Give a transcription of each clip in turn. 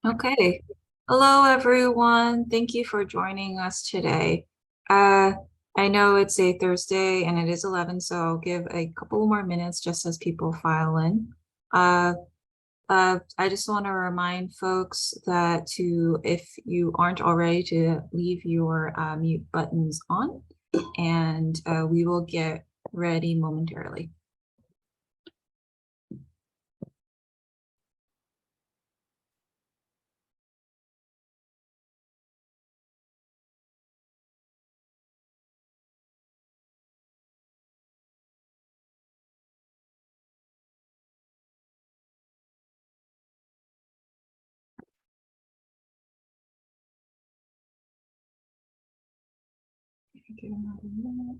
Okay. Hello, everyone. Thank you for joining us today. Uh, I know it's a Thursday and it is 11, so I'll give a couple more minutes just as people file in. I just want to remind folks that if you aren't already, to leave your mute buttons on, and we will get ready momentarily. Give another minute.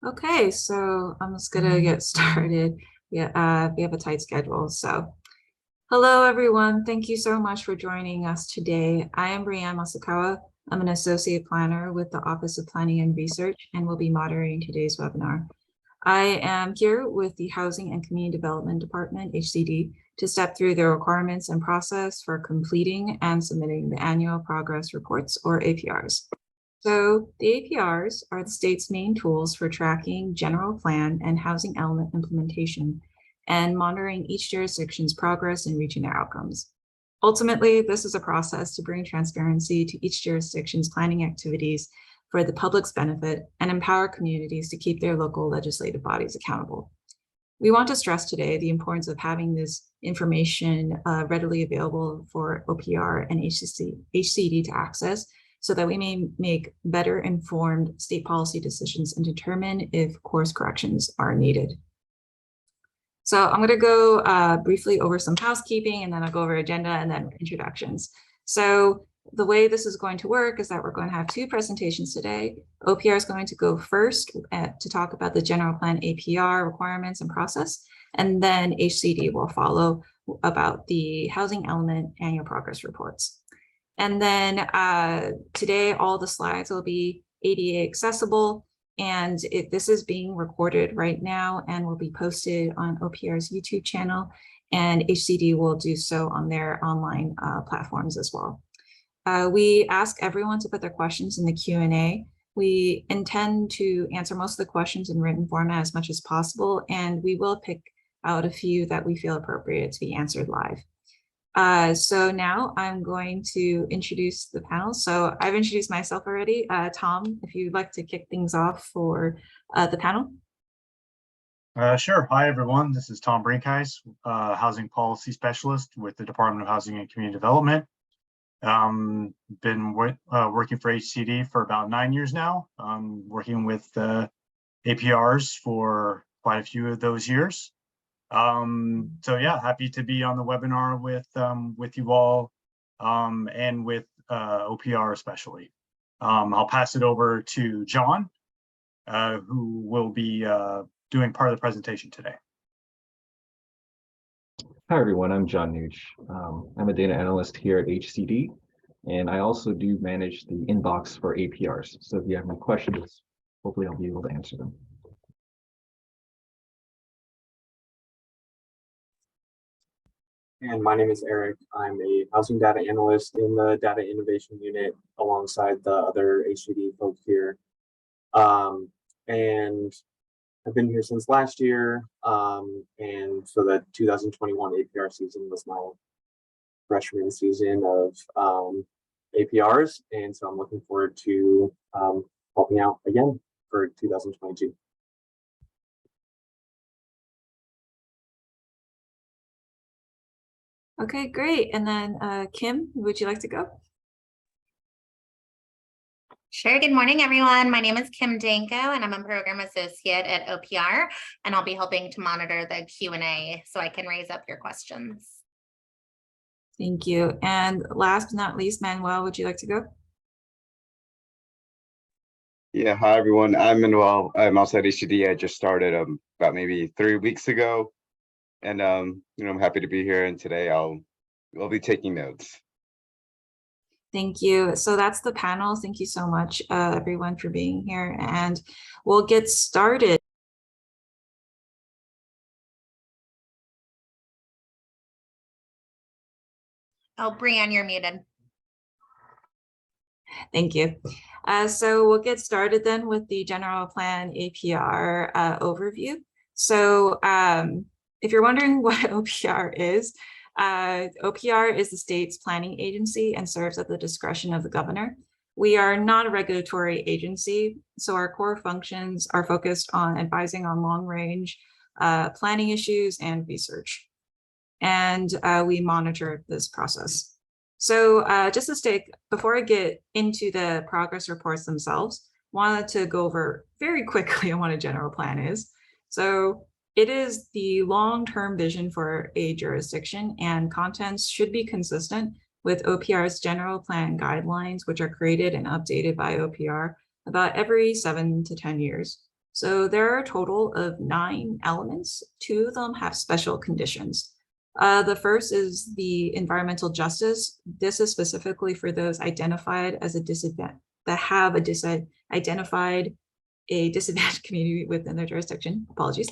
Okay, so I'm just gonna get started. Yeah, we have a tight schedule. So hello, everyone. Thank you so much for joining us today. I am Brianne Masakawa. I'm an associate planner with the Office of Planning and Research and will be moderating today's webinar. I am here with the Housing and Community Development Department, HCD, to step through the requirements and process for completing and submitting the annual progress reports, or APRs. So the APRs are the state's main tools for tracking general plan and housing element implementation and monitoring each jurisdiction's progress in reaching their outcomes. Ultimately, this is a process to bring transparency to each jurisdiction's planning activities for the public's benefit and empower communities to keep their local legislative bodies accountable. We want to stress today the importance of having this information readily available for OPR and HCD to access, so that we may make better informed state policy decisions and determine if course corrections are needed. So I'm going to go briefly over some housekeeping, and then I'll go over agenda and then introductions. So the way this is going to work is that we're going to have two presentations today. OPR is going to go first to talk about the general plan APR requirements and process, and then HCD will follow about the housing element annual progress reports. And then today, all the slides will be ADA accessible, and this is being recorded right now and will be posted on OPR's YouTube channel, and HCD will do so on their online platforms as well. We ask everyone to put their questions in the Q&A. We intend to answer most of the questions in written format as much as possible, and we will pick out a few that we feel appropriate to be answered live. So now I'm going to introduce the panel. So I've introduced myself already. Tom, if you'd like to kick things off for the panel. Sure. Hi, everyone. This is Tom Brinkhuis, Housing Policy Specialist with the Department of Housing and Community Development. Been working for HCD for about 9 years now, working with APRs for quite a few of those years. So yeah, happy to be on the webinar with you all and with OPR especially. I'll pass it over to John, who will be doing part of the presentation today. Hi, everyone. I'm John Nuge. I'm a data analyst here at HCD, and I also do manage the inbox for APRs. So if you have any questions, hopefully I'll be able to answer them. And my name is Eric. I'm a housing data analyst in the data innovation unit alongside the other HCD folks here. And I've been here since last year. And so the 2021 APR season was my freshman season of APRs. And so I'm looking forward to helping out again for 2022. Okay, great. And then Kim, would you like to go? Sure. Good morning, everyone. My name is Kim Danko, and I'm a program associate at OPR, and I'll be helping to monitor the Q&A so I can raise up your questions. Thank you. And last but not least, Manuel, would you like to go? Yeah, hi everyone. I'm Manuel. I'm also at HCD. I just started about maybe 3 weeks ago, and I'm happy to be here. And today I'll be taking notes. Thank you. So that's the panel. Thank you so much, everyone, for being here, and we'll get started. Oh, Brianne, you're muted. Thank you. So we'll get started then with the general plan APR overview. So if you're wondering what OPR is the state's planning agency and serves at the discretion of the governor. We are not a regulatory agency, so our core functions are focused on advising on long-range planning issues and research. And we monitor this process. So just to state, before I get into the progress reports themselves, wanted to go over very quickly on what a general plan is. So it is the long-term vision for a jurisdiction, and contents should be consistent with OPR's general plan guidelines, which are created and updated by OPR about every 7 to 10 years. So there are a total of 9 elements. 2 of them have special conditions. The first is the environmental justice. This is specifically for those identified as a disadvantage, that have identified a disadvantaged community within their jurisdiction. Apologies.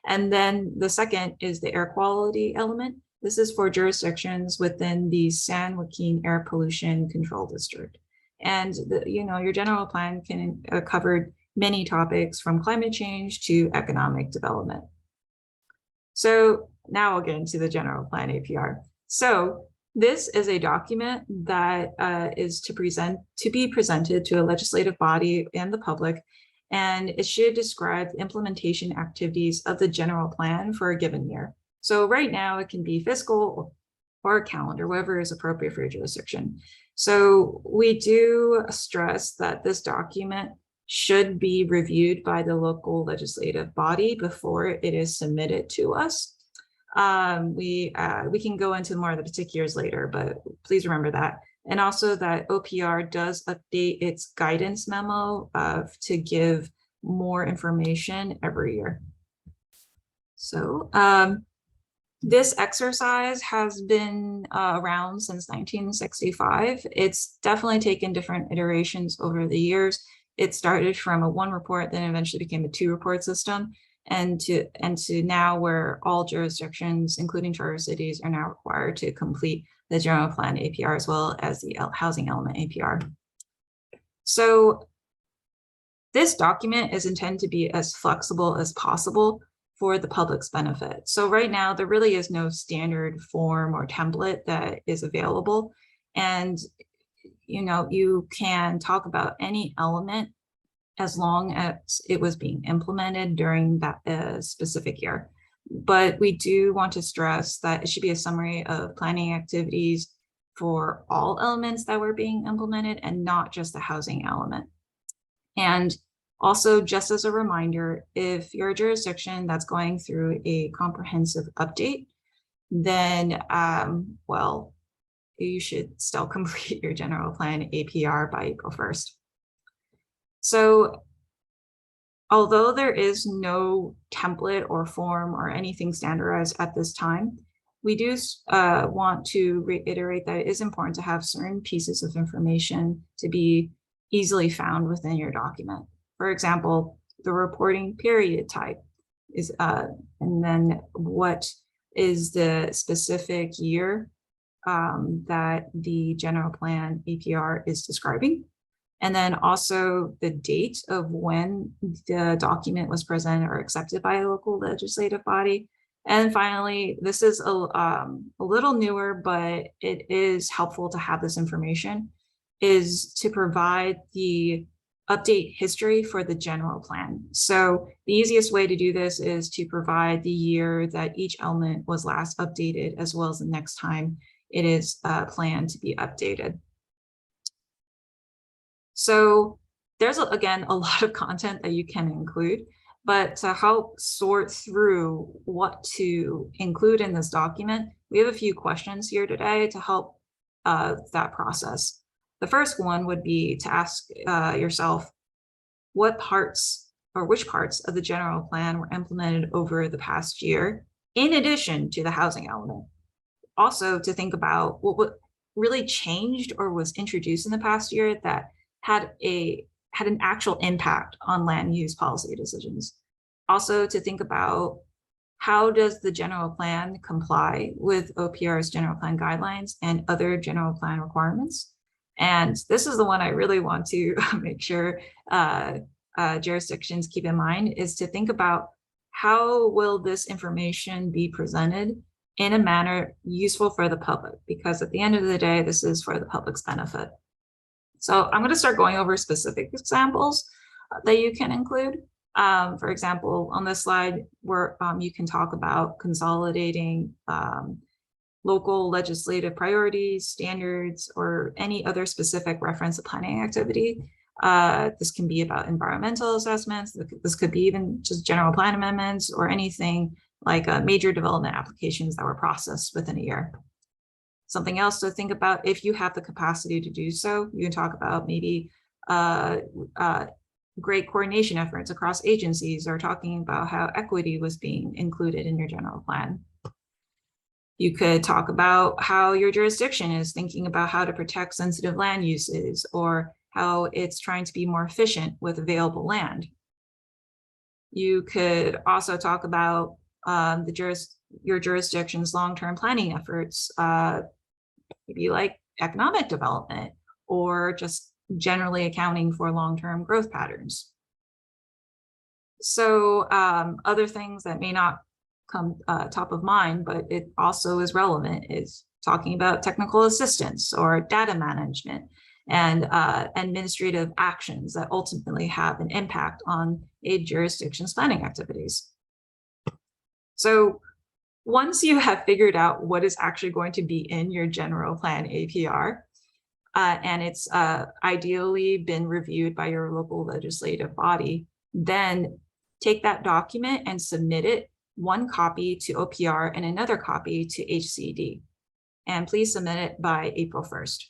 And then the second is the air quality element. This is for jurisdictions within the San Joaquin Air Pollution Control District. And your general plan can cover many topics from climate change to economic development. So now I'll get into the general plan APR. So this is a document that is to be presented to a legislative body and the public, and it should describe the implementation activities of the general plan for a given year. So right now it can be fiscal or calendar, whatever is appropriate for your jurisdiction. So we do stress that this document should be reviewed by the local legislative body before it is submitted to us. We can go into more of the particulars later, but please remember that. And also that OPR does update its guidance memo to give more information every year. So this exercise has been around since 1965. It's definitely taken different iterations over the years. It started from a 1 report, then eventually became a 2 report system, and to now where all jurisdictions, including charter cities, are now required to complete the general plan APR as well as the housing element APR. So this document is intended to be as flexible as possible for the public's benefit. So right now, there really is no standard form or template that is available. And you can talk about any element as long as it was being implemented during that specific year. But we do want to stress that it should be a summary of planning activities for all elements that were being implemented and not just the housing element. And also, just as a reminder, if you're a jurisdiction that's going through a comprehensive update, then, well, you should still complete your general plan APR by April 1st. So although there is no template or form or anything standardized at this time, we do want to reiterate that it is important to have certain pieces of information to be easily found within your document. For example, the reporting period type is, and then what is the specific year that the general plan APR is describing. And then also the date of when the document was presented or accepted by a local legislative body. And finally, this is a little newer, but it is helpful to have this information, is to provide the update history for the general plan. So the easiest way to do this is to provide the year that each element was last updated, as well as the next time it is planned to be updated. So there's, again, a lot of content that you can include, but to help sort through what to include in this document, we have a few questions here today to help that process. The first one would be to ask yourself, what parts or which parts of the general plan were implemented over the past year, in addition to the housing element. Also to think about what really changed or was introduced in the past year that had an actual impact on land use policy decisions. Also to think about how does the general plan comply with OPR's general plan guidelines and other general plan requirements? And this is the one I really want to make sure jurisdictions keep in mind, is to think about how will this information be presented in a manner useful for the public, because at the end of the day, this is for the public's benefit. So I'm going to start going over specific examples that you can include. For example, on this slide, where you can talk about consolidating local legislative priorities, standards, or any other specific reference to planning activity. This can be about environmental assessments. This could be even just general plan amendments or anything like major development applications that were processed within a year. Something else to think about, if you have the capacity to do so, you can talk about maybe great coordination efforts across agencies, or talking about how equity was being included in your general plan. You could talk about how your jurisdiction is thinking about how to protect sensitive land uses, or how it's trying to be more efficient with available land. You could also talk about your jurisdiction's long-term planning efforts, maybe like economic development, or just generally accounting for long-term growth patterns. So other things that may not come top of mind, but it also is relevant, is talking about technical assistance or data management and administrative actions that ultimately have an impact on a jurisdiction's planning activities. So once you have figured out what is actually going to be in your general plan APR, and it's ideally been reviewed by your local legislative body, then take that document and submit it, one copy to OPR and another copy to HCD. And please submit it by April 1st.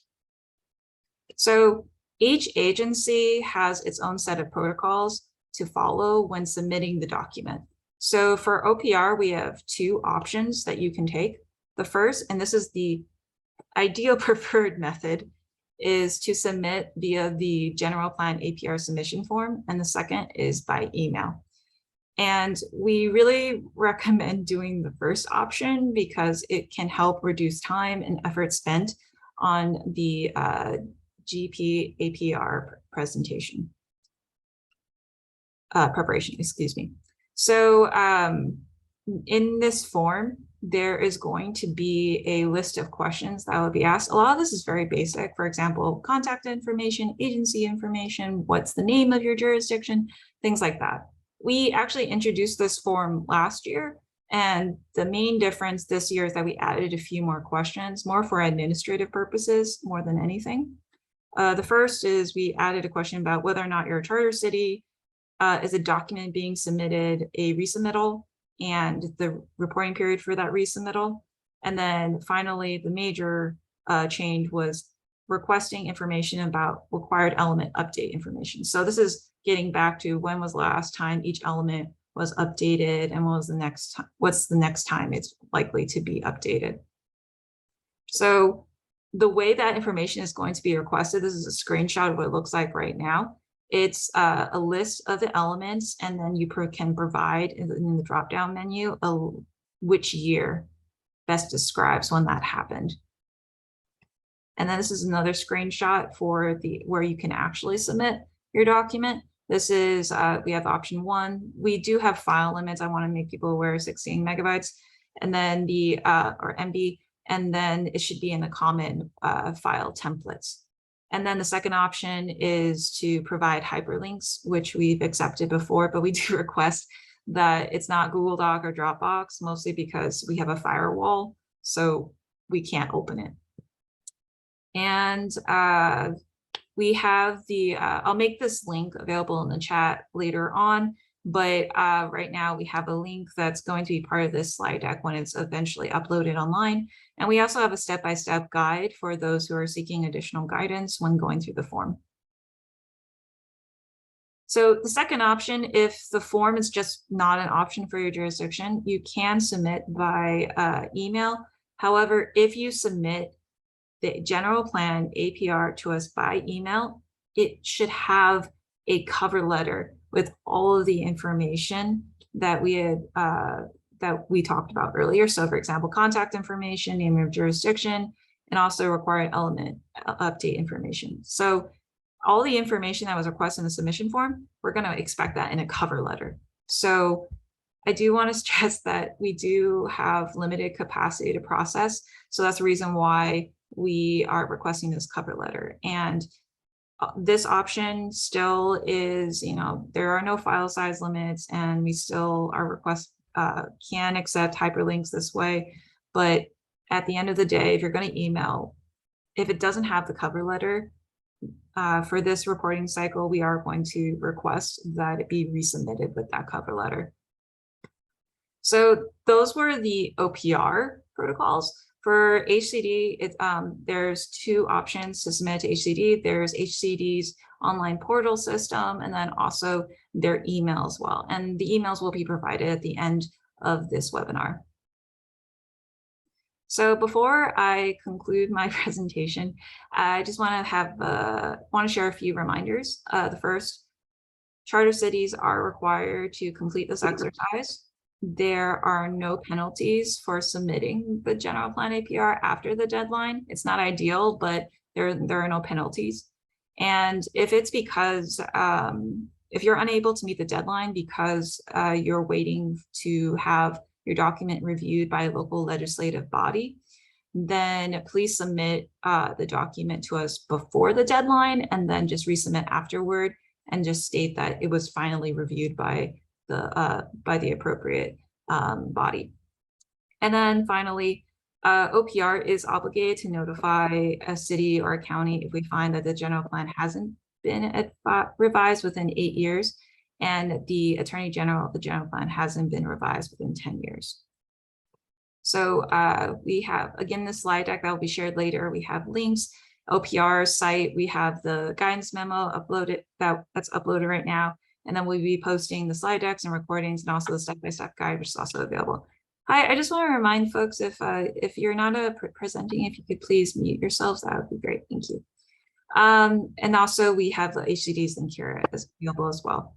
So each agency has its own set of protocols to follow when submitting the document. So for OPR, we have two options that you can take. The first, and this is the ideal preferred method, is to submit via the general plan APR submission form, and the second is by email. And we really recommend doing the first option because it can help reduce time and effort spent on the GP APR preparation, excuse me. So in this form, there is going to be a list of questions that will be asked. A lot of this is very basic. For example, contact information, agency information, what's the name of your jurisdiction, things like that. We actually introduced this form last year, and the main difference this year is that we added a few more questions, more for administrative purposes, more than anything. The first is we added a question about whether or not you're a charter city, is a document being submitted a resubmittal, and the reporting period for that resubmittal. And then finally, the major change was requesting information about required element update information. So this is getting back to when was the last time each element was updated, and what's the next time it's likely to be updated. So the way that information is going to be requested, this is a screenshot of what it looks like right now. It's a list of the elements, and then you can provide in the drop-down menu which year best describes when that happened. And then this is another screenshot for where you can actually submit your document. This is, we have option 1. We do have file limits. I want to make people aware, 16 megabytes, and then or MB, and then it should be in the common file templates. And then the second option is to provide hyperlinks, which we've accepted before, but we do request that it's not Google Doc or Dropbox, mostly because we have a firewall, so we can't open it. And we have I'll make this link available in the chat later on, but right now we have a link that's going to be part of this slide deck when it's eventually uploaded online. And we also have a step-by-step guide for those who are seeking additional guidance when going through the form. So the second option, if the form is just not an option for your jurisdiction, you can submit by email. However, if you submit the general plan APR to us by email, it should have a cover letter with all of the information that we had that we talked about earlier. So for example, contact information, name of jurisdiction, and also required element update information. So all the information that was requested in the submission form, we're going to expect that in a cover letter. So I do want to stress that we do have limited capacity to process. So that's the reason why we are requesting this cover letter. And this option still is, there are no file size limits, and we still, our request can accept hyperlinks this way. But at the end of the day, if you're going to email, if it doesn't have the cover letter, for this reporting cycle, we are going to request that it be resubmitted with that cover letter. So those were the OPR protocols. For HCD, there's two options to submit to HCD. There's HCD's online portal system, and then also their email as well. And the emails will be provided at the end of this webinar. So before I conclude my presentation, I just want to share a few reminders. The first, charter cities are required to complete this exercise. There are no penalties for submitting the general plan APR after the deadline. It's not ideal, but there are no penalties. And if it's because, if you're unable to meet the deadline because you're waiting to have your document reviewed by a local legislative body, then please submit the document to us before the deadline and then just resubmit afterward and just state that it was finally reviewed by the appropriate body. And then finally, OPR is obligated to notify a city or a county if we find that the general plan hasn't been revised within 8 years, and the Attorney General of the general plan hasn't been revised within 10 years. So we have, again, the slide deck that will be shared later. We have links, OPR site, we have the guidance memo uploaded, that's uploaded right now. And then we'll be posting the slide decks and recordings, and also the step-by-step guide, which is also available. Hi, I just want to remind folks, if you're not presenting, if you could please mute yourselves, that would be great. Thank you. And also we have the HCDs link here as available as well.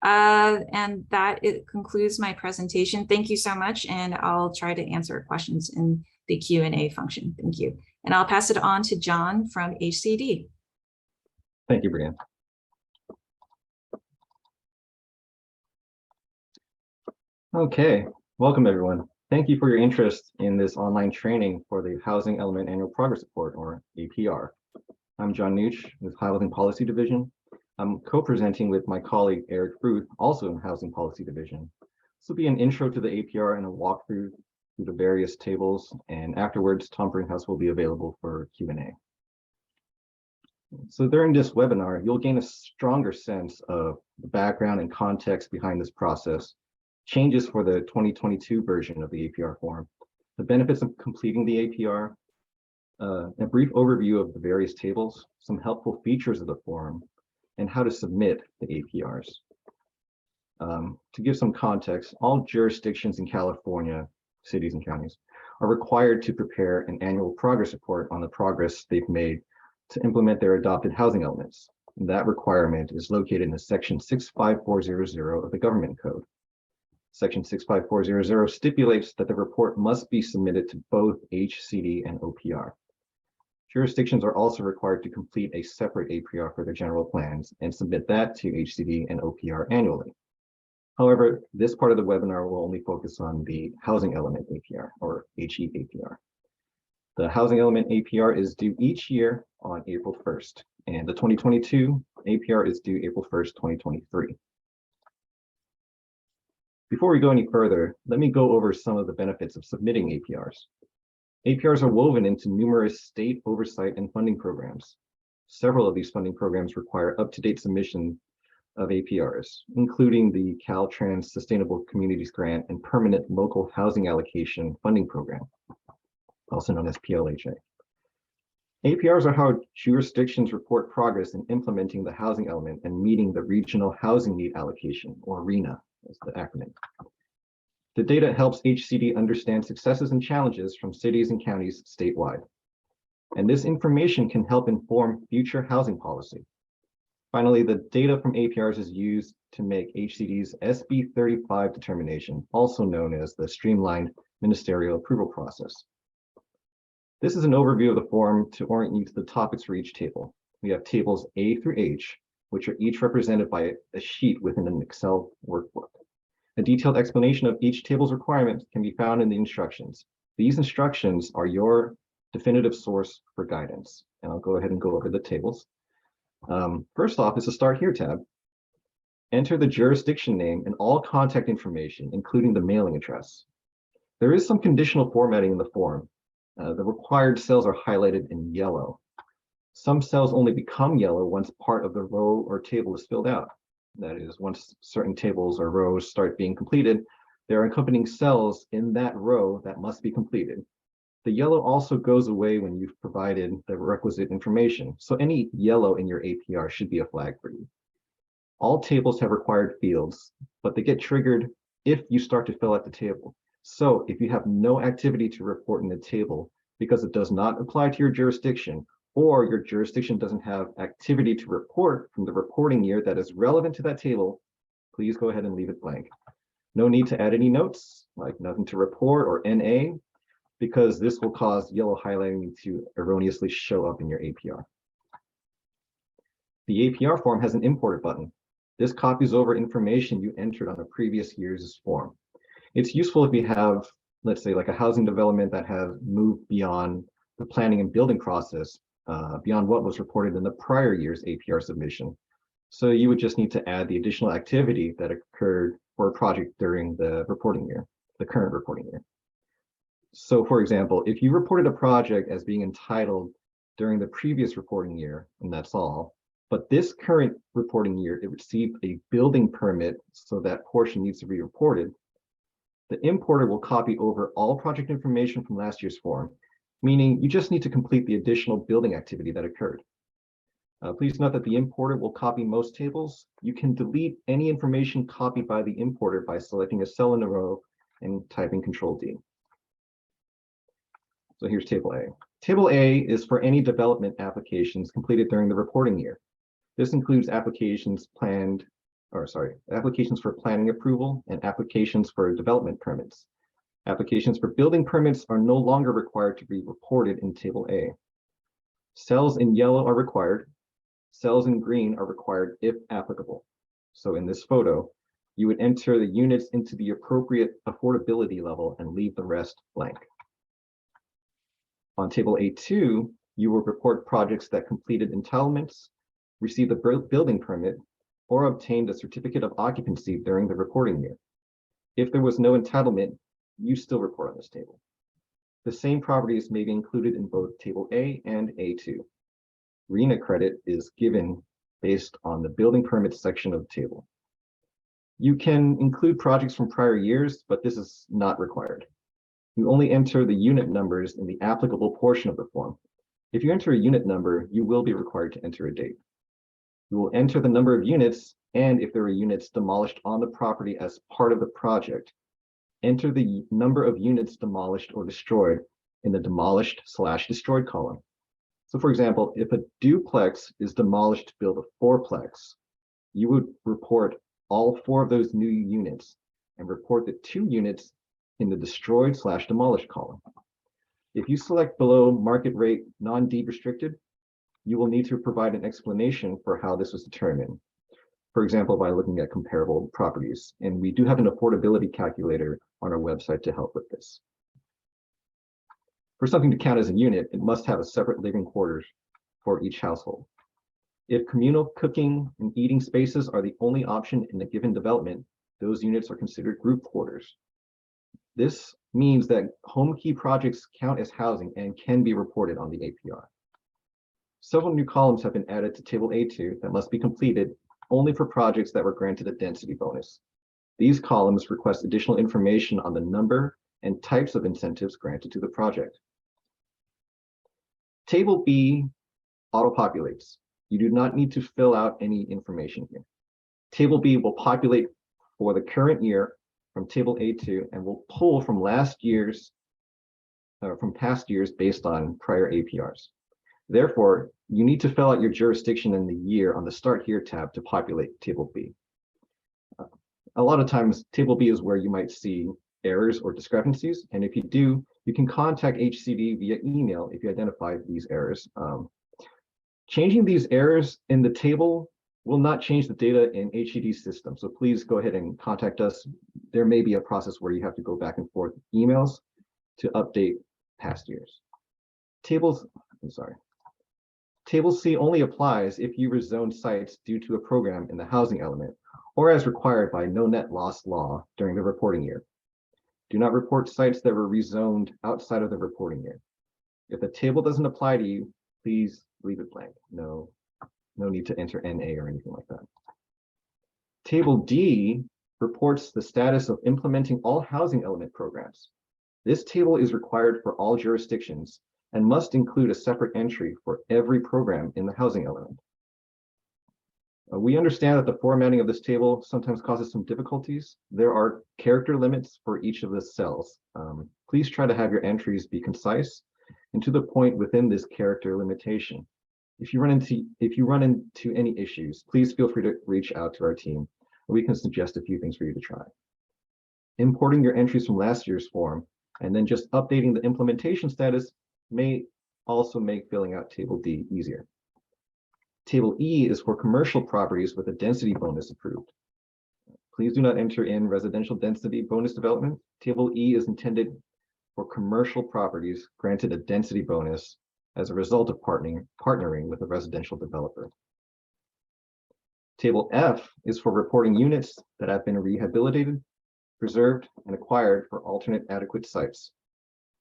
And it concludes my presentation. Thank you so much, and I'll try to answer questions in the Q&A function. Thank you. And I'll pass it on to John from HCD. Thank you, Brianne. Okay, welcome everyone. Thank you for your interest in this online training for the Housing Element Annual Progress Report, or APR. I'm John Nooch with Housing Policy Division. I'm co-presenting with my colleague Eric Fruth, also in Housing Policy Division. This will be an intro to the APR and a walkthrough through the various tables, and afterwards Tom Brinkhouse will be available for Q&A. So during this webinar, you'll gain a stronger sense of the background and context behind this process, changes for the 2022 version of the APR form, the benefits of completing the APR, a brief overview of the various tables, some helpful features of the form, and how to submit the APRs. To give some context, all jurisdictions in California, cities and counties, are required to prepare an annual progress report on the progress they've made to implement their adopted housing elements. And that requirement is located in Section 65400 of the Government Code. Section 65400 stipulates that the report must be submitted to both HCD and OPR. Jurisdictions are also required to complete a separate APR for their general plans and submit that to HCD and OPR annually. However, this part of the webinar will only focus on the Housing Element APR, or HE APR. The Housing Element APR is due each year on April 1st, and the 2022 APR is due April 1st, 2023. Before we go any further, let me go over some of the benefits of submitting APRs. APRs are woven into numerous state oversight and funding programs. Several of these funding programs require up-to-date submission of APRs, including the Caltrans Sustainable Communities Grant and Permanent Local Housing Allocation Funding Program, also known as PLHA. APRs are how jurisdictions report progress in implementing the housing element and meeting the regional housing need allocation, or RHNA is the acronym. The data helps HCD understand successes and challenges from cities and counties statewide. And this information can help inform future housing policy. Finally, the data from APRs is used to make HCD's SB 35 determination, also known as the streamlined ministerial approval process. This is an overview of the form to orient you to the topics for each table. We have tables A through H, which are each represented by a sheet within an Excel workbook. A detailed explanation of each table's requirements can be found in the instructions. These instructions are your definitive source for guidance. And I'll go ahead and go over the tables. First off is the Start Here tab. Enter the jurisdiction name and all contact information, including the mailing address. There is some conditional formatting in the form. The required cells are highlighted in yellow. Some cells only become yellow once part of the row or table is filled out. That is, once certain tables or rows start being completed, there are accompanying cells in that row that must be completed. The yellow also goes away when you've provided the requisite information, so any yellow in your APR should be a flag for you. All tables have required fields, but they get triggered if you start to fill out the table. So if you have no activity to report in the table because it does not apply to your jurisdiction, or your jurisdiction doesn't have activity to report from the reporting year that is relevant to that table, please go ahead and leave it blank. No need to add any notes, like nothing to report or NA, because this will cause yellow highlighting to erroneously show up in your APR. The APR form has an importer button. This copies over information you entered on a previous year's form. It's useful if you have, let's say, like a housing development that has moved beyond the planning and building process, beyond what was reported in the prior year's APR submission. So you would just need to add the additional activity that occurred for a project during the reporting year, the current reporting year. So for example, if you reported a project as being entitled during the previous reporting year, and that's all, but this current reporting year, it received a building permit, so that portion needs to be reported, the importer will copy over all project information from last year's form, meaning you just need to complete the additional building activity that occurred. Please note that the importer will copy most tables. You can delete any information copied by the importer by selecting a cell in a row and typing Control-D. So here's Table A. Table A is for any development applications completed during the reporting year. This includes applications for planning approval and applications for development permits. Applications for building permits are no longer required to be reported in Table A. Cells in yellow are required. Cells in green are required if applicable. So in this photo, you would enter the units into the appropriate affordability level and leave the rest blank. On Table A2, you will report projects that completed entitlements, received a building permit, or obtained a certificate of occupancy during the reporting year. If there was no entitlement, you still report on this table. The same properties may be included in both Table A and A2. RHNA credit is given based on the building permit section of the table. You can include projects from prior years, but this is not required. You only enter the unit numbers in the applicable portion of the form. If you enter a unit number, you will be required to enter a date. You will enter the number of units, and if there are units demolished on the property as part of the project, enter the number of units demolished or destroyed in the demolished/destroyed column. So for example, if a duplex is demolished to build a fourplex, you would report all 4 of those new units and report the 2 units in the destroyed/demolished column. If you select below market rate non-deed restricted, you will need to provide an explanation for how this was determined. For example, by looking at comparable properties. And we do have an affordability calculator on our website to help with this. For something to count as a unit, it must have a separate living quarters for each household. If communal cooking and eating spaces are the only option in a given development, those units are considered group quarters. This means that home key projects count as housing and can be reported on the APR. Several new columns have been added to Table A2 that must be completed only for projects that were granted a density bonus. These columns request additional information on the number and types of incentives granted to the project. Table B auto-populates. You do not need to fill out any information here. Table B will populate for the current year from table A2 and will pull from past years based on prior APRs. Therefore, you need to fill out your jurisdiction in the year on the Start Here tab to populate table B. A lot of times, table B is where you might see errors or discrepancies, and if you do, you can contact HCD via email if you identify these errors. Changing these errors in the table will not change the data in HCD system, so please go ahead and contact us. There may be a process where you have to go back and forth emails to update past years. Table C only applies if you rezoned sites due to a program in the housing element or as required by no net loss law during the reporting year. Do not report sites that were rezoned outside of the reporting year. If the table doesn't apply to you, please leave it blank. No need to enter NA or anything like that. Table D reports the status of implementing all housing element programs. This table is required for all jurisdictions and must include a separate entry for every program in the housing element. We understand that the formatting of this table sometimes causes some difficulties. There are character limits for each of the cells. Please try to have your entries be concise and to the point within this character limitation. If you run into any issues, please feel free to reach out to our team. We can suggest a few things for you to try. Importing your entries from last year's form and then just updating the implementation status may also make filling out table D easier. Table E is for commercial properties with a density bonus approved. Please do not enter in residential density bonus development. Table E is intended for commercial properties granted a density bonus as a result of partnering with a residential developer. Table F is for reporting units that have been rehabilitated, preserved, and acquired for alternate adequate sites.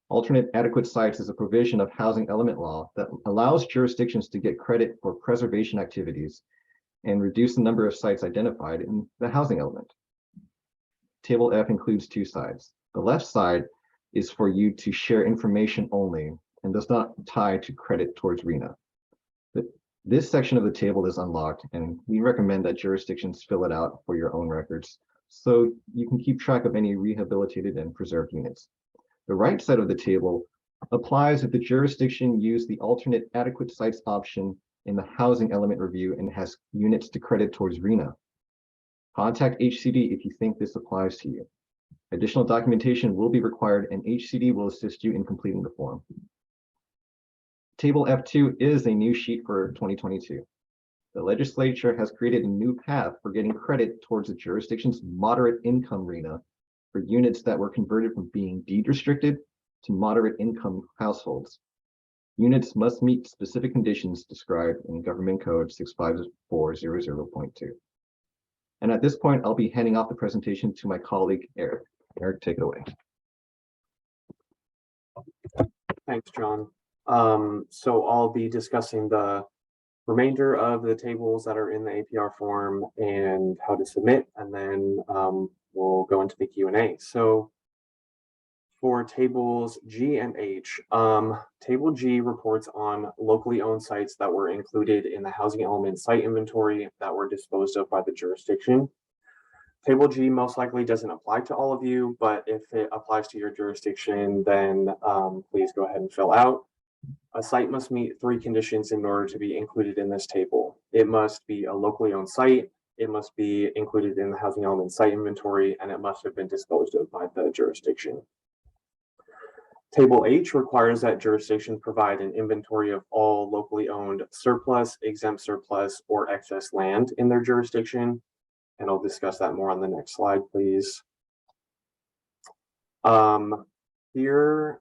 Alternate adequate sites is a provision of housing element law that allows jurisdictions to get credit for preservation activities and reduce the number of sites identified in the housing element. Table F includes two sides. The left side is for you to share information only and does not tie to credit towards RENA. This section of the table is unlocked, and we recommend that jurisdictions fill it out for your own records so you can keep track of any rehabilitated and preserved units. The right side of the table applies if the jurisdiction used the alternate adequate sites option in the housing element review and has units to credit towards RENA. Contact HCD if you think this applies to you. Additional documentation will be required and HCD will assist you in completing the form. Table F2 is a new sheet for 2022. The legislature has created a new path for getting credit towards the jurisdiction's moderate income RENA for units that were converted from being deed restricted to moderate income households. Units must meet specific conditions described in Government Code 65400.2. And at this point, I'll be handing off the presentation to my colleague, Eric. Eric, take it away. Thanks, John. So I'll be discussing the remainder of the tables that are in the APR form and how to submit, and then we'll go into the Q&A. So for tables G and H, table G reports on locally owned sites that were included in the housing element site inventory that were disposed of by the jurisdiction. Table G most likely doesn't apply to all of you, but if it applies to your jurisdiction, then please go ahead and fill out. A site must meet 3 conditions in order to be included in this table. It must be a locally owned site, it must be included in the housing element site inventory, and it must have been disposed of by the jurisdiction. Table H requires that jurisdictions provide an inventory of all locally owned surplus, exempt surplus, or excess land in their jurisdiction. And I'll discuss that more on the next slide, please. Here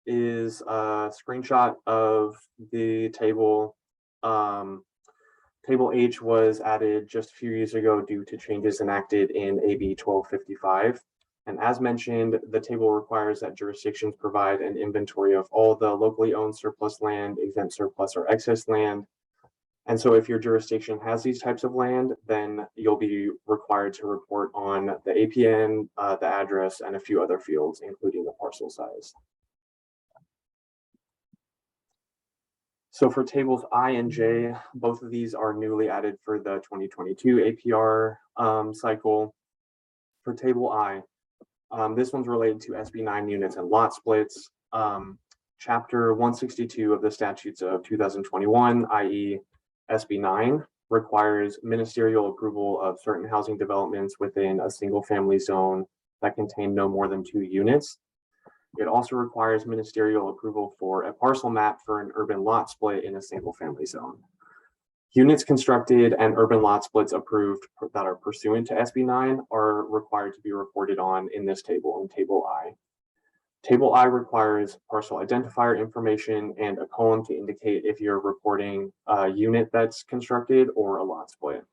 is a screenshot of the table. Table H was added just a few years ago due to changes enacted in AB 1255. And as mentioned, the table requires that jurisdictions provide an inventory of all the locally owned surplus land, exempt surplus, or excess land. And so if your jurisdiction has these types of land, then you'll be required to report on the APN, the address, and a few other fields, including the parcel size. So for tables I and J, both of these are newly added for the 2022 APR cycle. For table I, this one's related to SB 9 units and lot splits. Chapter 162 of the statutes of 2021, i.e. SB 9, requires ministerial approval of certain housing developments within a single family zone that contain no more than 2 units. It also requires ministerial approval for a parcel map for an urban lot split in a single family zone. Units constructed and urban lot splits approved that are pursuant to SB 9 are required to be reported on in this table, in Table I. Table I requires parcel identifier information and a column to indicate if you're reporting a unit that's constructed or a lot split.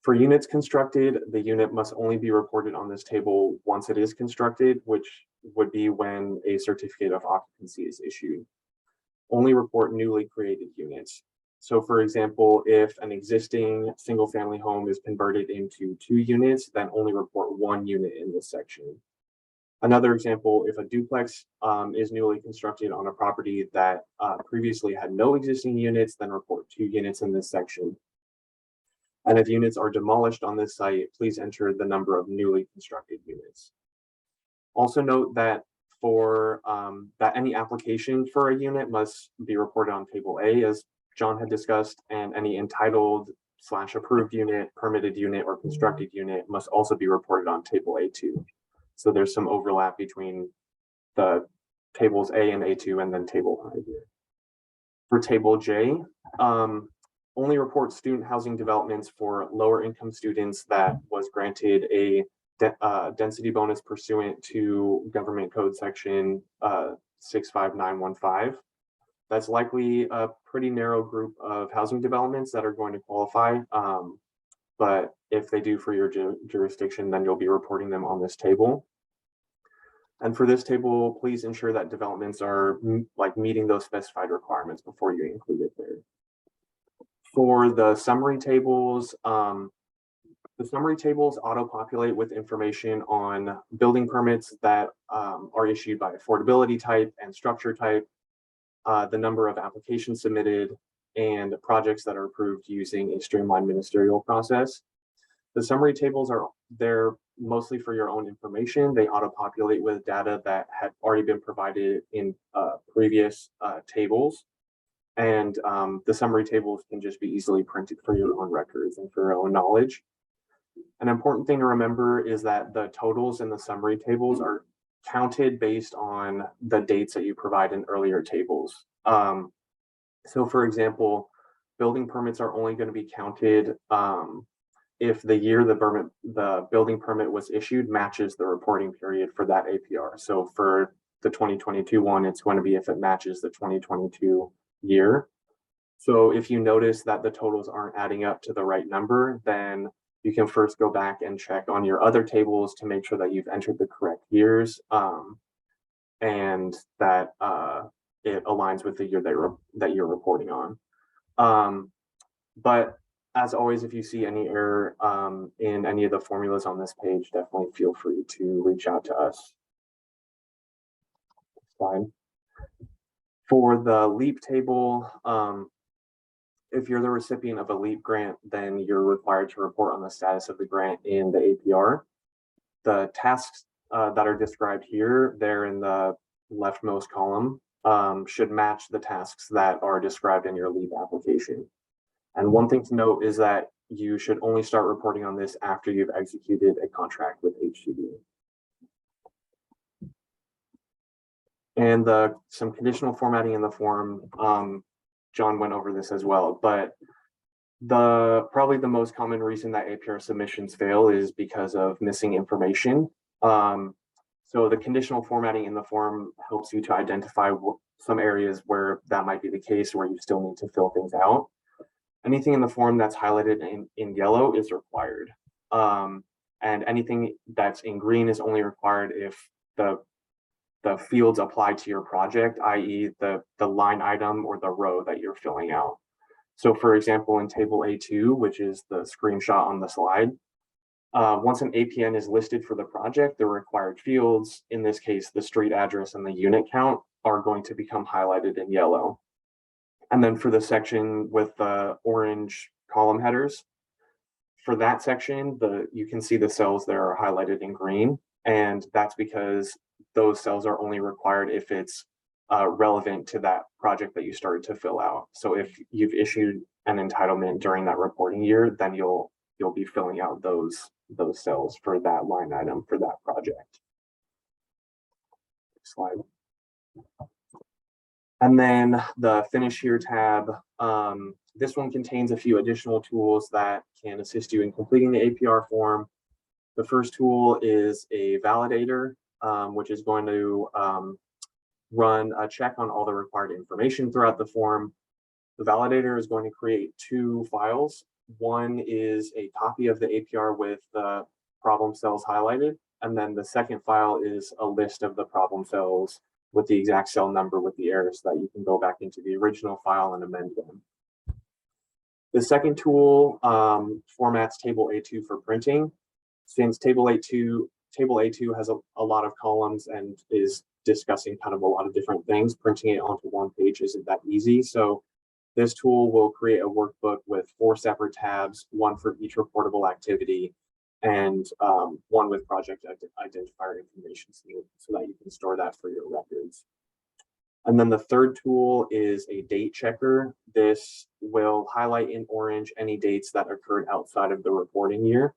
For units constructed, the unit must only be reported on this table once it is constructed, which would be when a certificate of occupancy is issued. Only report newly created units. So for example, if an existing single family home is converted into 2 units, then only report 1 unit in this section. Another example, if a duplex is newly constructed on a property that previously had no existing units, then report 2 units in this section. And if units are demolished on this site, please enter the number of newly constructed units. Also note that for that any application for a unit must be reported on Table A, as John had discussed, and any entitled/approved unit, permitted unit, or constructed unit must also be reported on Table A2. So there's some overlap between the tables A and A2 and then Table I here. For Table J, only report student housing developments for lower income students that was granted a density bonus pursuant to Government Code Section 65915. That's likely a pretty narrow group of housing developments that are going to qualify. But if they do for your jurisdiction, then you'll be reporting them on this table. And for this table, please ensure that developments are meeting those specified requirements before you include it there. For the summary tables, auto-populate with information on building permits that are issued by affordability type and structure type, the number of applications submitted, and projects that are approved using a streamlined ministerial process. The summary tables are there mostly for your own information. They auto-populate with data that had already been provided in previous tables. And the summary tables can just be easily printed for your own records and for your own knowledge. An important thing to remember is that the totals in the summary tables are counted based on the dates that you provide in earlier tables. So for example, building permits are only going to be counted if the year the building permit was issued matches the reporting period for that APR. So for the 2022 one, it's going to be if it matches the 2022 year. So if you notice that the totals aren't adding up to the right number, then you can first go back and check on your other tables to make sure that you've entered the correct years and that it aligns with the year that you're reporting on. But as always, if you see any error in any of the formulas on this page, definitely feel free to reach out to us. Fine. For the LEAP table, if you're the recipient of a LEAP grant, then you're required to report on the status of the grant in the APR. The tasks that are described here, they're in the leftmost column, should match the tasks that are described in your LEAP application. And one thing to note is that you should only start reporting on this after you've executed a contract with HCD. And some conditional formatting in the form, John went over this as well, but probably the most common reason that APR submissions fail is because of missing information. So the conditional formatting in the form helps you to identify some areas where that might be the case, where you still need to fill things out. Anything in the form that's highlighted in yellow is required. And anything that's in green is only required if the fields apply to your project, i.e. the line item or the row that you're filling out. So for example, in table A2, which is the screenshot on the slide, once an APN is listed for the project, the required fields, in this case, the street address and the unit count, are going to become highlighted in yellow. And then for the section with the orange column headers, for that section, you can see the cells there are highlighted in green, and that's because those cells are only required if it's relevant to that project that you started to fill out. So if you've issued an entitlement during that reporting year, then you'll be filling out those cells for that line item for that project. Next slide. And then the Finish Here tab, this one contains a few additional tools that can assist you in completing the APR form. The first tool is a validator, which is going to run a check on all the required information throughout the form. The validator is going to create two files. One is a copy of the APR with the problem cells highlighted, and then the second file is a list of the problem cells with the exact cell number with the errors so that you can go back into the original file and amend them. The second tool formats table A2 for printing. Since table A2 has a lot of columns and is discussing kind of a lot of different things, printing it onto one page isn't that easy. So this tool will create a workbook with 4 separate tabs, one for each reportable activity, and one with project identifier information so that you can store that for your records. And then the third tool is a date checker. This will highlight in orange any dates that occurred outside of the reporting year.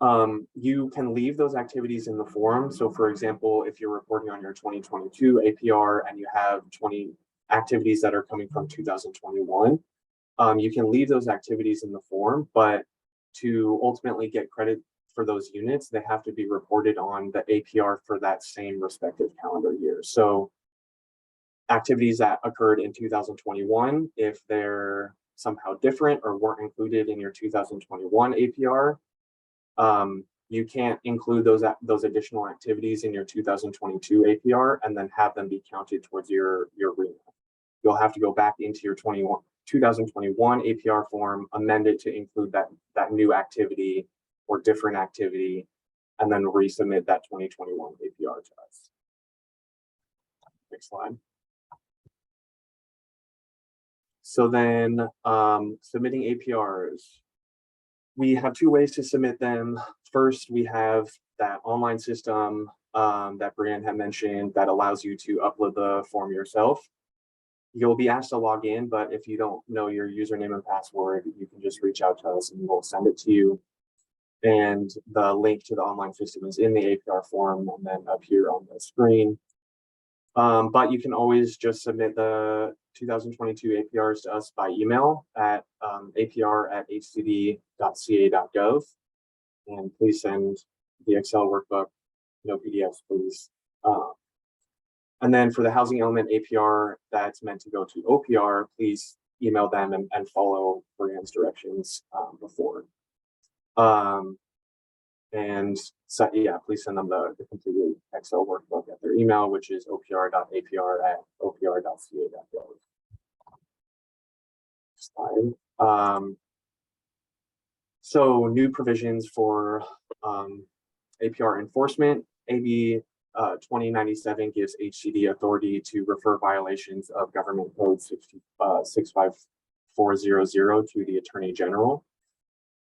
You can leave those activities in the form. So for example, if you're reporting on your 2022 APR and you have 20 activities that are coming from 2021, you can leave those activities in the form, but to ultimately get credit for those units, they have to be reported on the APR for that same respective calendar year. So activities that occurred in 2021, if they're somehow different or weren't included in your 2021 APR, you can't include those additional activities in your 2022 APR and then have them be counted towards your REMA. You'll have to go back into your 2021 APR form, amend it to include that new activity or different activity, and then resubmit that 2021 APR to us. Next slide. So then submitting APRs. We have 2 ways to submit them. First, we have that online system that Brianne had mentioned that allows you to upload the form yourself. You'll be asked to log in, but if you don't know your username and password, you can just reach out to us and we'll send it to you. And the link to the online system is in the APR form and then up here on the screen. But you can always just submit the 2022 APRs to us by email at apr@hcd.ca.gov. And please send the Excel workbook, no PDFs, please. And then for the housing element APR that's meant to go to OPR, please email them and follow Brianne's directions before. And so, yeah, please send them the completed Excel workbook at their email, which is opr.apr@opr.ca.gov. Slide. So new provisions for APR enforcement. AB 2097 gives HCD authority to refer violations of Government Code 65400 to the Attorney General.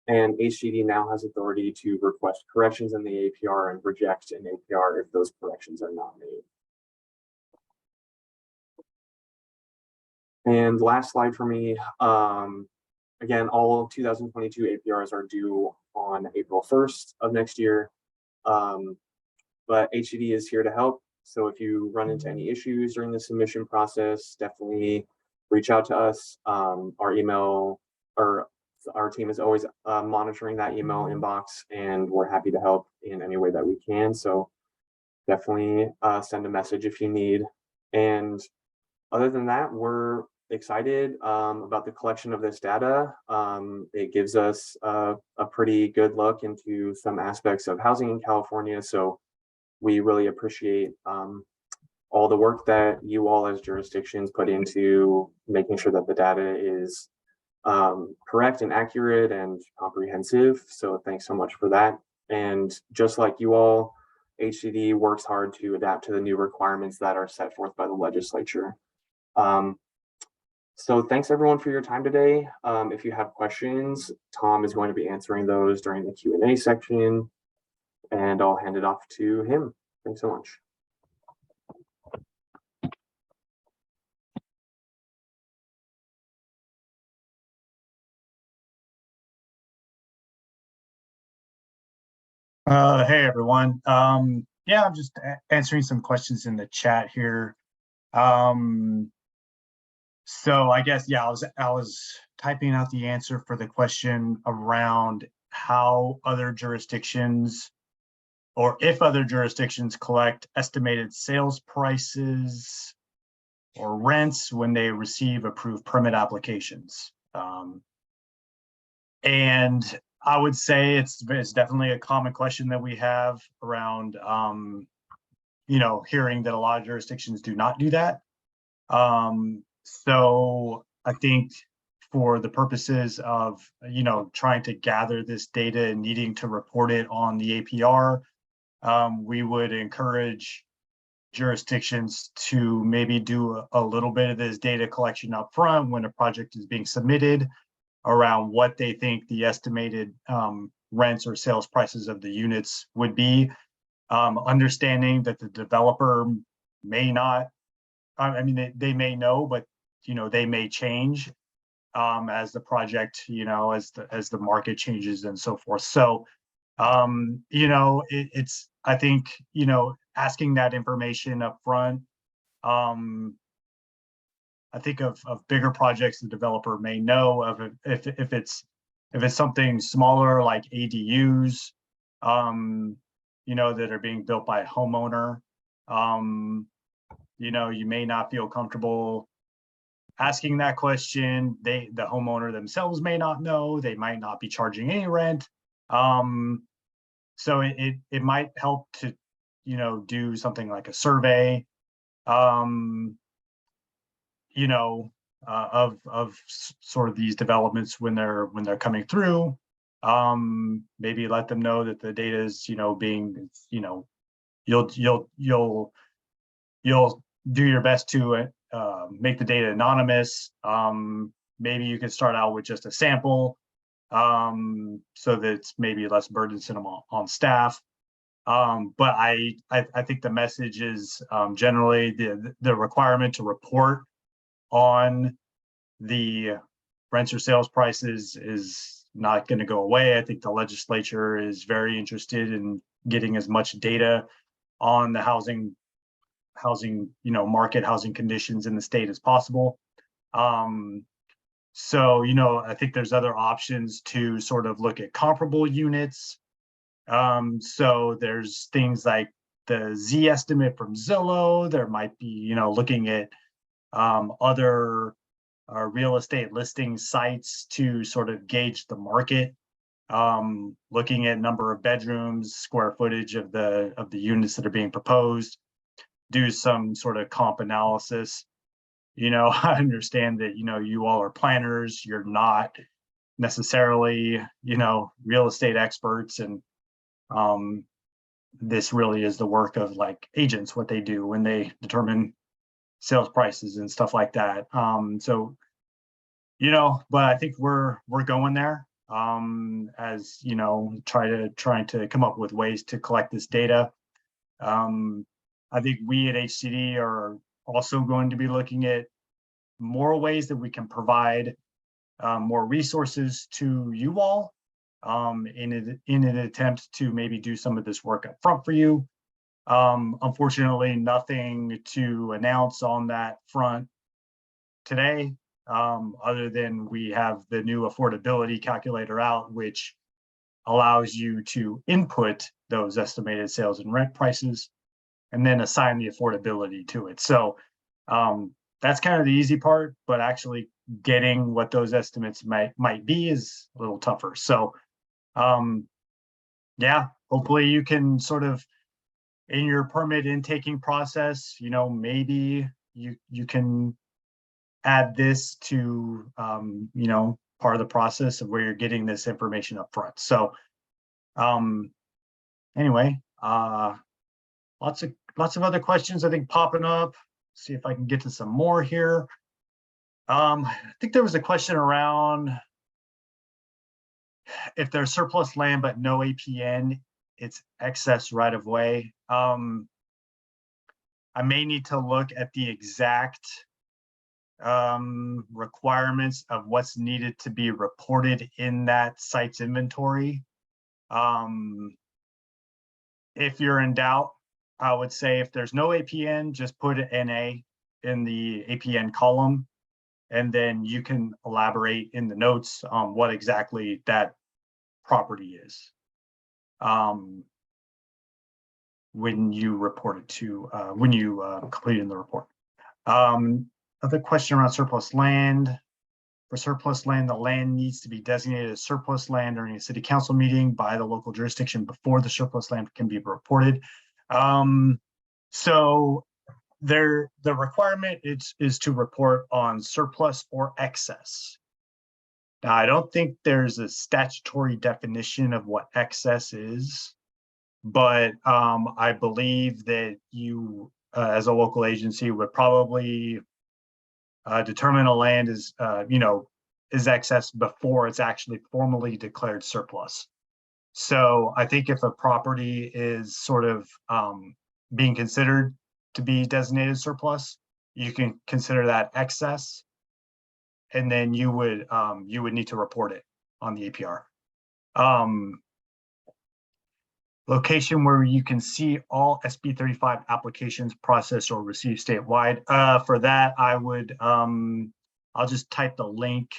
And HCD now has authority to request corrections in the APR and reject an APR if those corrections are not made. And last slide for me. Again, all 2022 APRs are due on April 1st of next year. But HCD is here to help. So if you run into any issues during the submission process, definitely reach out to us. Our email or our team is always monitoring that email inbox, and we're happy to help in any way that we can. So definitely send a message if you need. And other than that, we're excited about the collection of this data. It gives us a pretty good look into some aspects of housing in California. So we really appreciate all the work that you all as jurisdictions put into making sure that the data is correct and accurate and comprehensive. So thanks so much for that. And just like you all, HCD works hard to adapt to the new requirements that are set forth by the legislature. So thanks everyone for your time today. If you have questions, Tom is going to be answering those during the Q&A section, and I'll hand it off to him. Thanks so much. Hey everyone. Yeah, I'm just answering some questions in the chat here. So I guess, yeah, I was typing out the answer for the question around how other jurisdictions, or if other jurisdictions collect estimated sales prices or rents when they receive approved permit applications. And I would say it's definitely a common question that we have around, hearing that a lot of jurisdictions do not do that. So I think for the purposes of, trying to gather this data and needing to report it on the APR, we would encourage jurisdictions to maybe do a little bit of this data collection up front when a project is being submitted around what they think the estimated rents or sales prices of the units would be, understanding that the developer may not, I mean, they may know, but they may change as the project, as the market changes and so forth. So, it's, I think, asking that information up front. I think of bigger projects the developer may know of, if it's something smaller like ADUs, that are being built by a homeowner. You may not feel comfortable asking that question. The homeowner themselves may not know. They might not be charging any rent. So it might help to, do something like a survey, of sort of these developments when they're coming through. Maybe let them know that the data is, being, you'll do your best to make the data anonymous. Maybe you can start out with just a sample, so that it's maybe less burdensome on staff. But I think the message is, generally the requirement to report on the rents or sales prices is not going to go away. I think the legislature is very interested in getting as much data on the housing, market, housing conditions in the state as possible. So, I think there's other options to sort of look at comparable units. So there's things like the Z estimate from Zillow. There might be, looking at other real estate listing sites to sort of gauge the market, looking at number of bedrooms, square footage of the units that are being proposed, do some sort of comp analysis. I understand that, you all are planners, you're not necessarily, real estate experts, and this really is the work of like agents, what they do when they determine sales prices and stuff like that. So, but I think we're going there, as, trying to come up with ways to collect this data. I think we at HCD are also going to be looking at more ways that we can provide more resources to you all, in an attempt to maybe do some of this work up front for you. Unfortunately, nothing to announce on that front today, other than we have the new affordability calculator out, which allows you to input those estimated sales and rent prices and then assign the affordability to it. So that's kind of the easy part, but actually getting what those estimates might be is a little tougher. So yeah, hopefully you can sort of, in your permit intaking process, maybe you can add this to, part of the process of where you're getting this information up front. So anyway, lots of other questions I think popping up. See if I can get to some more here. I think there was a question around if there's surplus land but no APN, it's excess right of way. I may need to look at the exact requirements of what's needed to be reported in that site's inventory. If you're in doubt, I would say if there's no APN, just put an NA in the APN column, and then you can elaborate in the notes on what exactly that property is when you report it to, when you complete in the report. Other question around surplus land. For surplus land, the land needs to be designated as surplus land during a city council meeting by the local jurisdiction before the surplus land can be reported. So the requirement is to report on surplus or excess. Now, I don't think there's a statutory definition of what excess is, but I believe that you, as a local agency, would probably determine a land is, is excess before it's actually formally declared surplus. So I think if a property is sort of being considered to be designated surplus, you can consider that excess, and then you would need to report it on the APR. Location where you can see all SB 35 applications processed or received statewide. For that, I would, I'll just type the link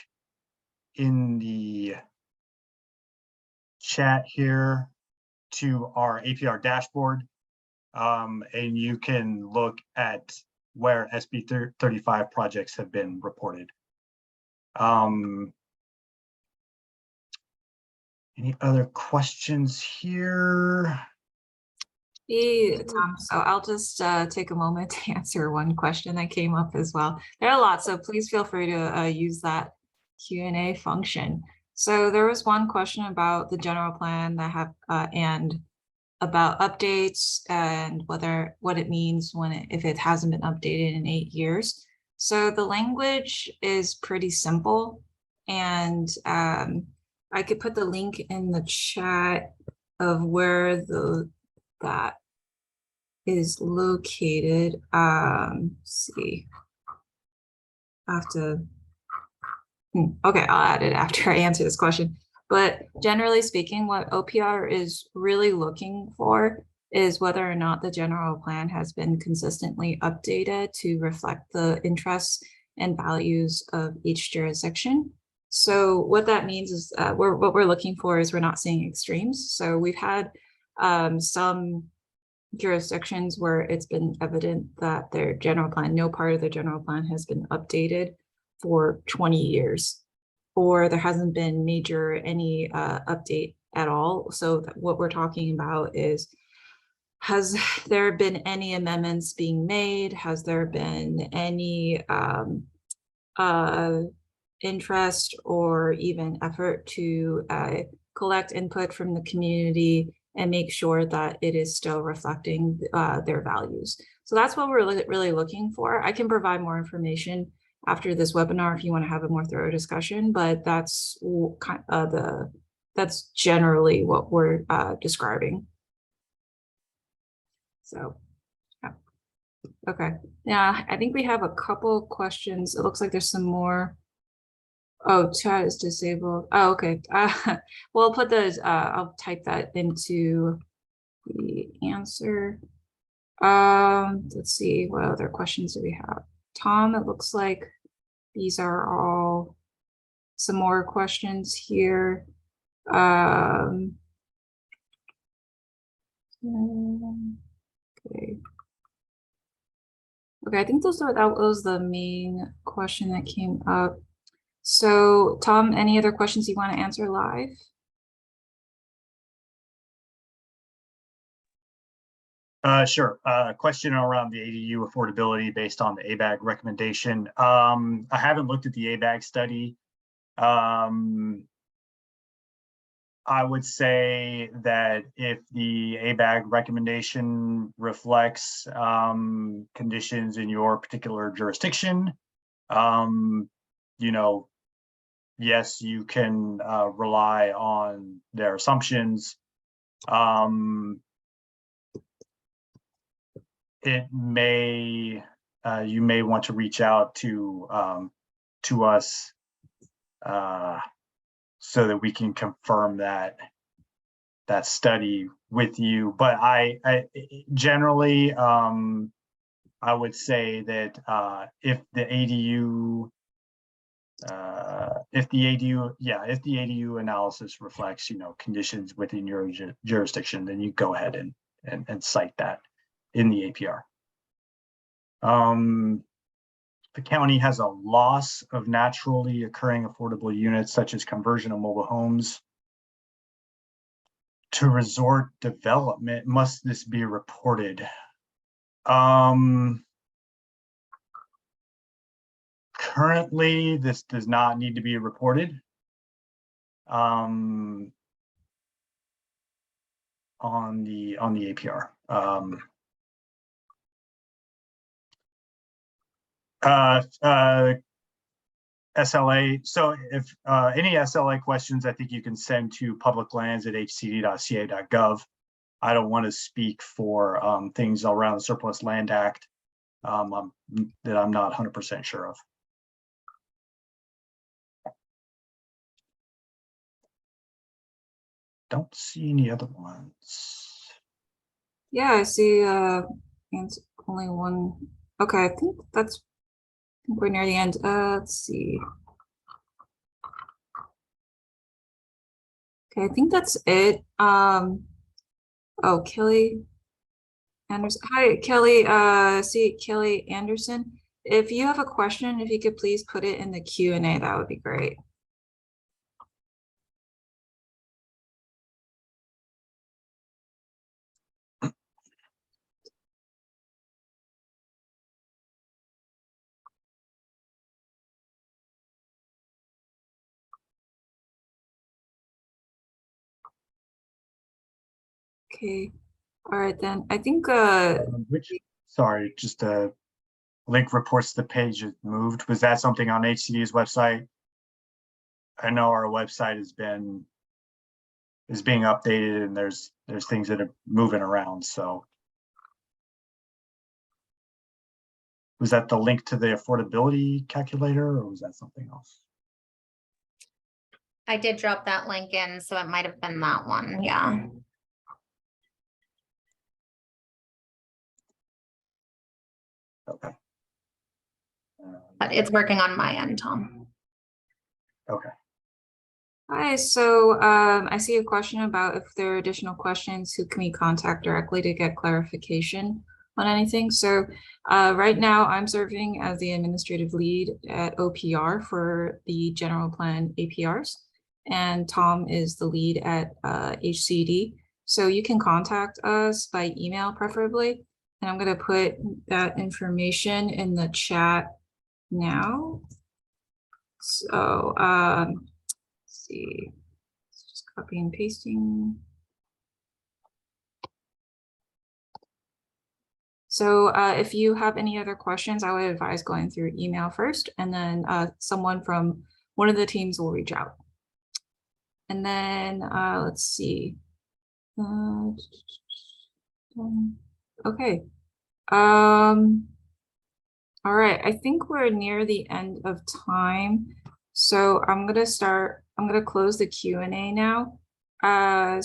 in the chat here to our APR dashboard. And you can look at where SB 35 projects have been reported. Any other questions here? Hey, Tom, so I'll just take a moment to answer one question that came up as well. There are a lot, so please feel free to use that Q&A function. So there was one question about the general plan that have and about updates and what it means when if it hasn't been updated in 8 years. So the language is pretty simple, and I could put the link in the chat of where that is located. Let's see. I have to. Okay, I'll add it after I answer this question. But generally speaking, what OPR is really looking for is whether or not the general plan has been consistently updated to reflect the interests and values of each jurisdiction. So what that means is what we're looking for is we're not seeing extremes. So we've had some jurisdictions where it's been evident that their general plan, no part of the general plan has been updated for 20 years, or there hasn't been any update at all. So what we're talking about is, has there been any amendments being made? Has there been any interest or even effort to collect input from the community and make sure that it is still reflecting their values? So that's what we're really looking for. I can provide more information after this webinar if you want to have a more thorough discussion, but that's that's generally what we're describing. So, yeah. Okay. Yeah, I think we have a couple questions. It looks like there's some more. Oh, chat is disabled. Oh, okay. Well, I'll put those, I'll type that into the answer. Let's see, what other questions do we have? Tom, it looks like these are all some more questions here. Okay. Okay, I think that was the main question that came up. So, Tom, any other questions you want to answer live? Sure. Question around the ADU affordability based on the ABAG recommendation. I haven't looked at the ABAG study. I would say that if the ABAG recommendation reflects conditions in your particular jurisdiction, you know, yes, you can rely on their assumptions. It may, you may want to reach out to us so that we can confirm that study with you. But I generally, I would say that if the ADU analysis reflects, you know, conditions within your jurisdiction, then you go ahead and cite that in the APR. The county has a loss of naturally occurring affordable units, such as conversion of mobile homes to resort development. Must this be reported? Currently, this does not need to be reported. On the APR. SLA. So if any SLA questions, I think you can send to publiclands@hcd.ca.gov. I don't want to speak for things around the Surplus Land Act that I'm not 100% sure of. Don't see any other ones. Yeah, I see only one. Okay, I think we're near the end. Let's see. Okay, I think that's it. Oh, Kelly Anderson. Hi, Kelly. See Kelly Anderson. If you have a question, if you could please put it in the Q&A, that would be great. Okay. All right, then. I think Sorry, just a link reports the page is moved. Was that something on HCD's website? I know our website is being updated and there's things that are moving around. So was that the link to the affordability calculator, or was that something else? I did drop that link in, so it might have been that one. Yeah. Okay. But it's working on my end, Tom. Okay. hi, so I see a question about if there are additional questions, who can we contact directly to get clarification on anything? So right now I'm serving as the administrative lead at OPR for the general plan APRs, and Tom is the lead at HCD. So you can contact us by email preferably, and I'm going to put that information in the chat now. So let's see, just copy and pasting. So if you have any other questions, I would advise going through email first, and then someone from one of the teams will reach out. And then let's see. Okay. All right, I think we're near the end of time. So I'm gonna close the Q&A now. I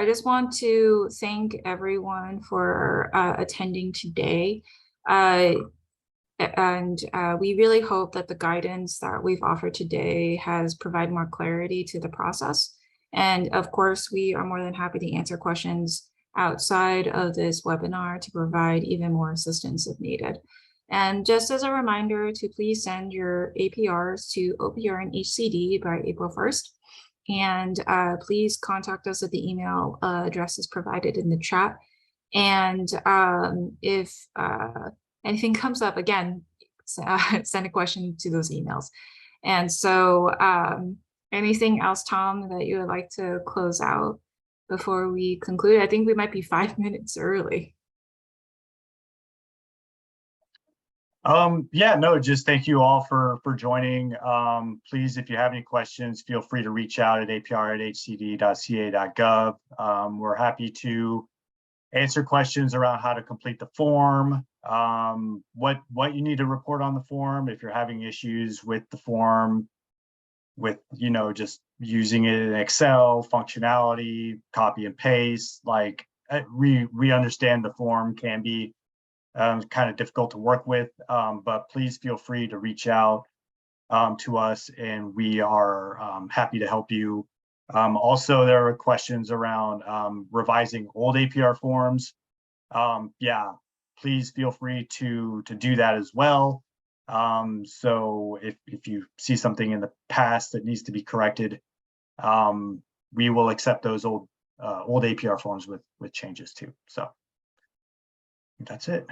just want to thank everyone for attending today. We really hope that the guidance that we've offered today has provided more clarity to the process. And of course, we are more than happy to answer questions outside of this webinar to provide even more assistance if needed. And just as a reminder to please send your APRs to OPR and HCD by April 1st. And please contact us at the email addresses provided in the chat. And if anything comes up, again, send a question to those emails. And so anything else, Tom, that you would like to close out before we conclude? I think we might be 5 minutes early. Yeah, no, just thank you all for joining. Please, if you have any questions, feel free to reach out at apr@hcd.ca.gov. We're happy to answer questions around how to complete the form, what you need to report on the form, if you're having issues with the form, with, you know, just using it in Excel, functionality, copy and paste, like we understand the form can be kind of difficult to work with, but please feel free to reach out to us, and we are happy to help you. Also, there are questions around revising old APR forms. Yeah, please feel free to do that as well. So if you see something in the past that needs to be corrected, we will accept those old APR forms with changes too. So that's it.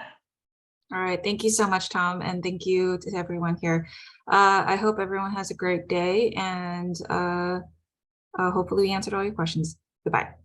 All right. Thank you so much, Tom. And thank you to everyone here. I hope everyone has a great day, and hopefully we answered all your questions. Goodbye.